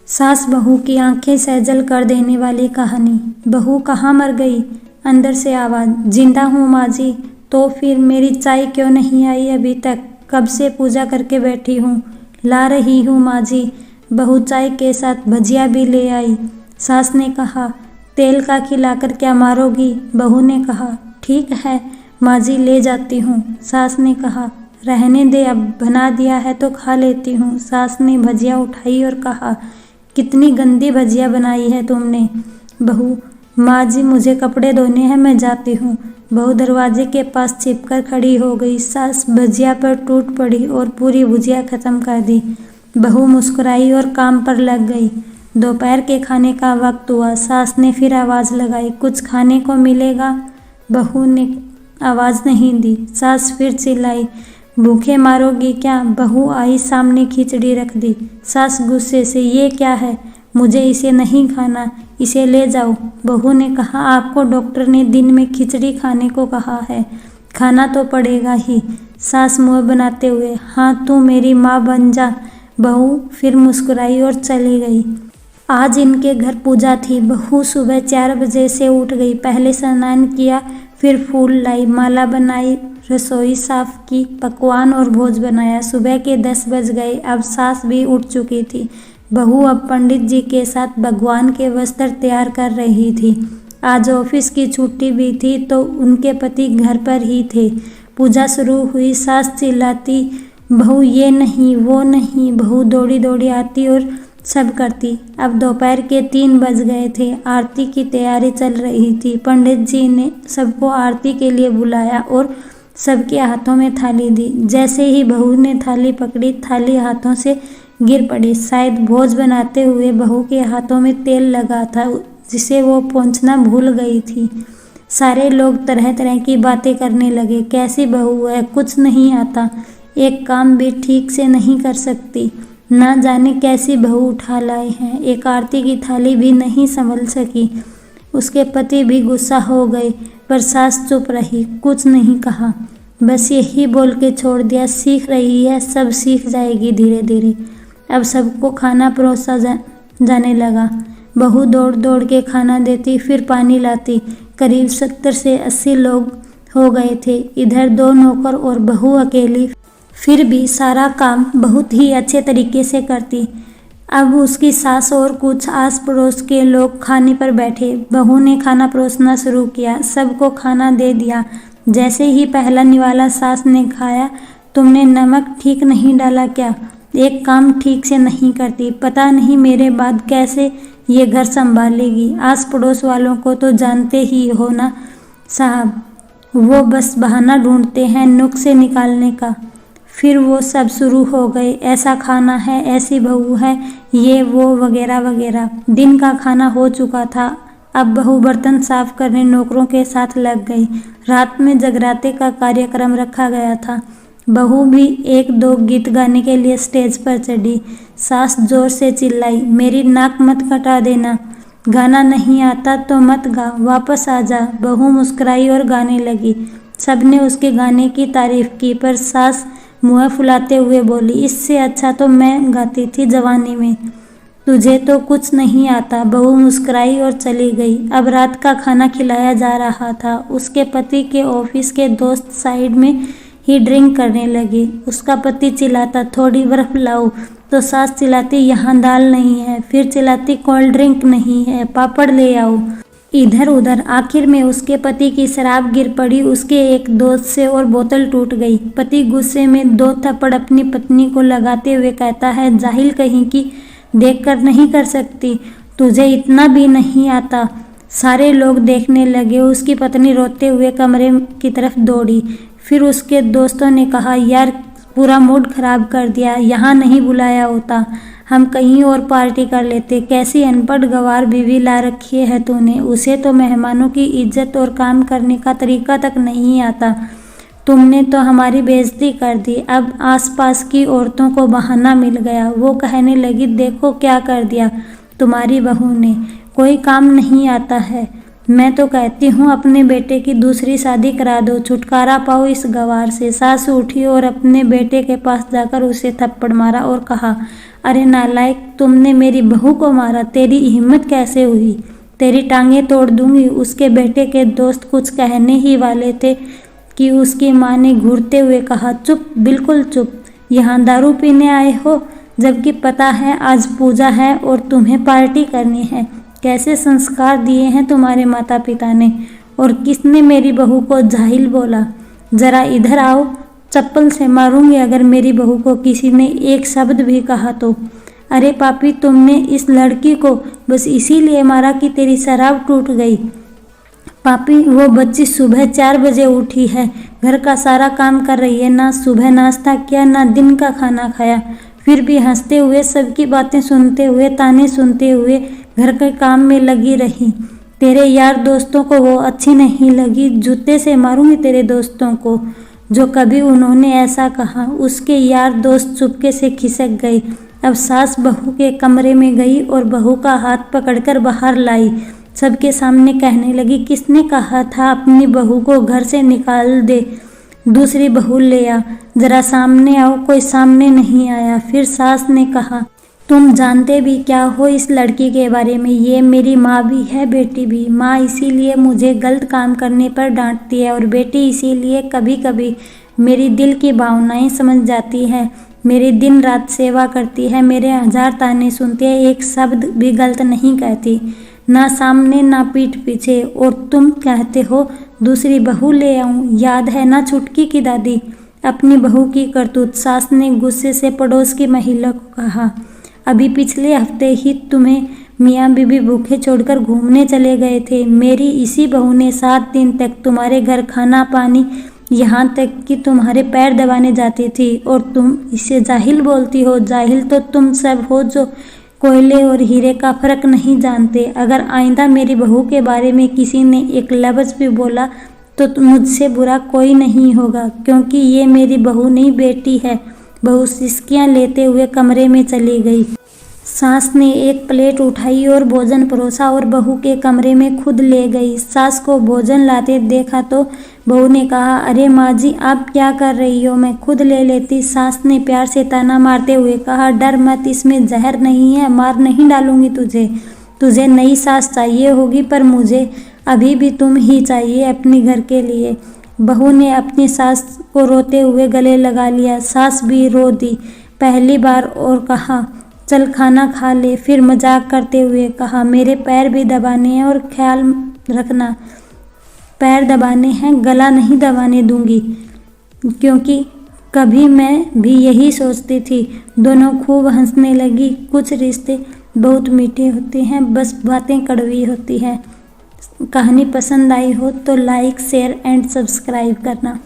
सास बहू की आंखें सैजल कर देने वाली कहानी। बहू कहाँ मर गई? अंदर से आवाज। जिंदा हूँ माँ जी। तो फिर मेरी चाय क्यों नहीं आई अभी तक? कब से पूजा करके बैठी हूँ। ला रही हूँ माँ जी। बहू चाय के साथ भजिया भी ले आई। सास ने कहा, तेल का खिलाकर क्या मारोगी? बहू ने कहा, ठीक है माँ जी, ले जाती हूँ। सास ने कहा, रहने दे, अब बना दिया है तो खा लेती हूँ। सास ने भजिया उठाई और कहा, कितनी गंदी भजिया बनाई है तुमने। बहू, माँ जी मुझे कपड़े धोने हैं, मैं जाती हूँ। बहू दरवाजे के पास छिपकर खड़ी हो गई। सास भजिया पर टूट पड़ी और पूरी भुजिया खत्म कर दी। बहू मुस्कुराई और काम पर लग गई। दोपहर के खाने का वक्त हुआ। सास ने फिर आवाज लगाई, कुछ खाने को मिलेगा? बहू ने आवाज नहीं दी। सास फिर चिल्लाई, भूखे मारोगी क्या? बहू आई, सामने खिचड़ी रख दी। सास गुस्से से, ये क्या है? मुझे इसे नहीं खाना, इसे ले जाओ। बहू ने कहा, आपको डॉक्टर ने दिन में खिचड़ी खाने को कहा है, खाना तो पड़ेगा ही। सास मुंह बनाते हुए, हाँ तू मेरी माँ बन जा। बहू फिर मुस्कुराई और चली गई। आज इनके घर पूजा थी। बहू सुबह 4 बजे से उठ गई। पहले स्नान किया, फिर फूल लाई, माला बनाई, रसोई साफ की, पकवान और भोज बनाया। सुबह के 10 बज गए। अब सास भी उठ चुकी थी। बहू अब पंडित जी के साथ भगवान के वस्त्र तैयार कर रही थी। आज ऑफिस की छुट्टी भी थी तो उनके पति घर पर ही थे। पूजा शुरू हुई। सास चिल्लाती, बहू ये नहीं वो नहीं। बहू दौड़ी दौड़ी आती और सब करती। अब दोपहर के 3 बज गए थे। आरती की तैयारी चल रही थी। पंडित जी ने सबको आरती के लिए बुलाया और सबके हाथों में थाली दी। जैसे ही बहू ने थाली पकड़ी, थाली हाथों से गिर पड़ी। शायद भोज बनाते हुए बहू के हाथों में तेल लगा था, जिसे वो पोंछना भूल गई थी। सारे लोग तरह तरह की बातें करने लगे। कैसी बहू है, कुछ नहीं आता, एक काम भी ठीक से नहीं कर सकती, ना जाने कैसी बहू उठा लाए हैं, एक आरती की थाली भी नहीं संभल सकी। उसके पति भी गुस्सा हो गए, पर सास चुप रही, कुछ नहीं कहा, बस यही बोल के छोड़ दिया, सीख रही है, सब सीख जाएगी धीरे धीरे। अब सबको खाना परोसा जाने लगा। बहू दौड़ दौड़ के खाना देती, फिर पानी लाती। करीब 70 से 80 लोग हो गए थे। इधर 2 नौकर और बहू अकेली, फिर भी सारा काम बहुत ही अच्छे तरीके से करती। अब उसकी सास और कुछ आस पड़ोस के लोग खाने पर बैठे। बहू ने खाना परोसना शुरू किया, सबको खाना दे दिया। जैसे ही पहला निवाला सास ने खाया, तुमने नमक ठीक नहीं डाला क्या? एक काम ठीक से नहीं करती, पता नहीं मेरे बाद कैसे ये घर संभालेगी। आस पड़ोस वालों को तो जानते ही हो ना साहब, वो बस बहाना ढूंढते हैं नुक्से निकालने का। फिर वो सब शुरू हो गए, ऐसा खाना है, ऐसी बहू है, ये वो वगैरह वगैरह। दिन का खाना हो चुका था। अब बहू बर्तन साफ करने नौकरों के साथ लग गई। रात में जगराते का कार्यक्रम रखा गया था। बहू भी 1-2 गीत गाने के लिए स्टेज पर चढ़ी। सास जोर से चिल्लाई, मेरी नाक मत कटा देना, गाना नहीं आता तो मत गा, वापस आ जा। बहू मुस्कुराई और गाने लगी। सबने उसके गाने की तारीफ की, पर सास मुँह फुलाते हुए बोली, इससे अच्छा तो मैं गाती थी जवानी में, तुझे तो कुछ नहीं आता। बहू मुस्कुराई और चली गई। अब रात का खाना खिलाया जा रहा था। उसके पति के ऑफिस के दोस्त साइड में ही ड्रिंक करने लगे। उसका पति चिल्लाता, थोड़ी बर्फ लाओ, तो सास चिल्लाती, यहाँ दाल नहीं है, फिर चिल्लाती, कोल्ड ड्रिंक नहीं है, पापड़ ले आओ। इधर उधर आखिर में उसके पति की शराब गिर पड़ी। उसके एक दोस्त से और बोतल टूट गई। पति गुस्से में 2 थप्पड़ अपनी पत्नी को लगाते हुए कहता है, जाहिल कहीं की, देखकर नहीं कर सकती, तुझे इतना भी नहीं आता। सारे लोग देखने लगे। उसकी पत्नी रोते हुए कमरे की तरफ दौड़ी। फिर उसके दोस्तों ने कहा, यार पूरा मूड खराब कर दिया, यहाँ नहीं बुलाया होता, हम कहीं और पार्टी कर लेते। कैसी अनपढ़ गंवार बीवी ला रखी है तूने, उसे तो मेहमानों की इज्जत और काम करने का तरीका तक नहीं आता। तुमने तो हमारी बेइज्जती कर दी। अब आसपास की औरतों को बहाना मिल गया। वो कहने लगी, देखो क्या कर दिया तुम्हारी बहू ने, कोई काम नहीं आता है। मैं तो कहती हूँ अपने बेटे की दूसरी शादी करा दो, छुटकारा पाओ इस गंवार से। सास उठी और अपने बेटे के पास जाकर उसे थप्पड़ मारा और कहा, अरे नालायक, तुमने मेरी बहू को मारा, तेरी हिम्मत कैसे हुई? तेरी टांगें तोड़ दूंगी। उसके बेटे के दोस्त कुछ कहने ही वाले थे कि उसकी माँ ने घूरते हुए कहा, चुप, बिल्कुल चुप। यहाँ दारू पीने आए हो, जबकि पता है आज पूजा है और तुम्हें पार्टी करनी है। कैसे संस्कार दिए हैं तुम्हारे माता पिता ने? और किसने मेरी बहू को जाहिल बोला? जरा इधर आओ, चप्पल से मारूंगी अगर मेरी बहू को किसी ने एक शब्द भी कहा तो। अरे पापी, तुमने इस लड़की को बस इसीलिए मारा कि तेरी शराब टूट गई। पापी, वो बच्ची सुबह 4 बजे उठी है, घर का सारा काम कर रही है, ना सुबह नाश्ता किया ना दिन का खाना खाया, फिर भी हंसते हुए, सबकी बातें सुनते हुए, ताने सुनते हुए घर के काम में लगी रही। तेरे यार दोस्तों को वो अच्छी नहीं लगी, जूते से मारूंगी तेरे दोस्तों को जो कभी उन्होंने ऐसा कहा। उसके यार दोस्त चुपके से खिसक गए। अब सास बहू के कमरे में गई और बहू का हाथ पकड़कर बाहर लाई। सबके सामने कहने लगी, किसने कहा था अपनी बहू को घर से निकाल दे? दूसरी बहू ले आ, जरा सामने आओ। कोई सामने नहीं आया। फिर सास ने कहा, तुम जानते भी क्या हो इस लड़की के बारे में? ये मेरी माँ भी है, बेटी भी। माँ इसीलिए मुझे गलत काम करने पर डांटती है और बेटी इसीलिए कभी कभी मेरी दिल की भावनाएं समझ जाती है। मेरी दिन रात सेवा करती है, मेरे 1000 ताने सुनती है, एक शब्द भी गलत नहीं कहती, ना सामने ना पीठ पीछे। और तुम कहते हो दूसरी बहू ले आऊं? याद है ना छुटकी की दादी, अपनी बहू की करतूत? सास ने गुस्से से पड़ोस की महिला को कहा, अभी पिछले हफ्ते ही तुम्हें मियाँ बीबी भूखे छोड़कर घूमने चले गए थे। मेरी इसी बहू ने 7 दिन तक तुम्हारे घर खाना पानी, यहाँ तक कि तुम्हारे पैर दबाने जाती थी, और तुम इसे जाहिल बोलती हो? जाहिल तो तुम सब हो जो कोयले और हीरे का फर्क नहीं जानते। अगर आइंदा मेरी बहू के बारे में किसी ने एक लफ्ज़ भी बोला तो मुझसे बुरा कोई नहीं होगा, क्योंकि ये मेरी बहू नहीं, बेटी है। बहू सिसकियाँ लेते हुए कमरे में चली गई। सास ने एक प्लेट उठाई और भोजन परोसा और बहू के कमरे में खुद ले गई। सास को भोजन लाते देखा तो बहू ने कहा, अरे माँ जी, आप क्या कर रही हो? मैं खुद ले लेती। सास ने प्यार से ताना मारते हुए कहा, डर मत, इसमें जहर नहीं है, मार नहीं डालूंगी तुझे। तुझे नई सास चाहिए होगी, पर मुझे अभी भी तुम ही चाहिए अपने घर के लिए। बहू ने अपनी सास को रोते हुए गले लगा लिया। सास भी रो दी पहली बार और कहा, चल खाना खा ले। फिर मजाक करते हुए कहा, मेरे पैर भी दबाने हैं और ख्याल रखना, पैर दबाने हैं, गला नहीं दबाने दूंगी। क्योंकि कभी मैं भी यही सोचती थी। दोनों खूब हंसने लगी। कुछ रिश्ते बहुत मीठे होते हैं, बस बातें कड़वी होती हैं। कहानी पसंद आई हो तो लाइक, शेयर एंड सब्सक्राइब करना।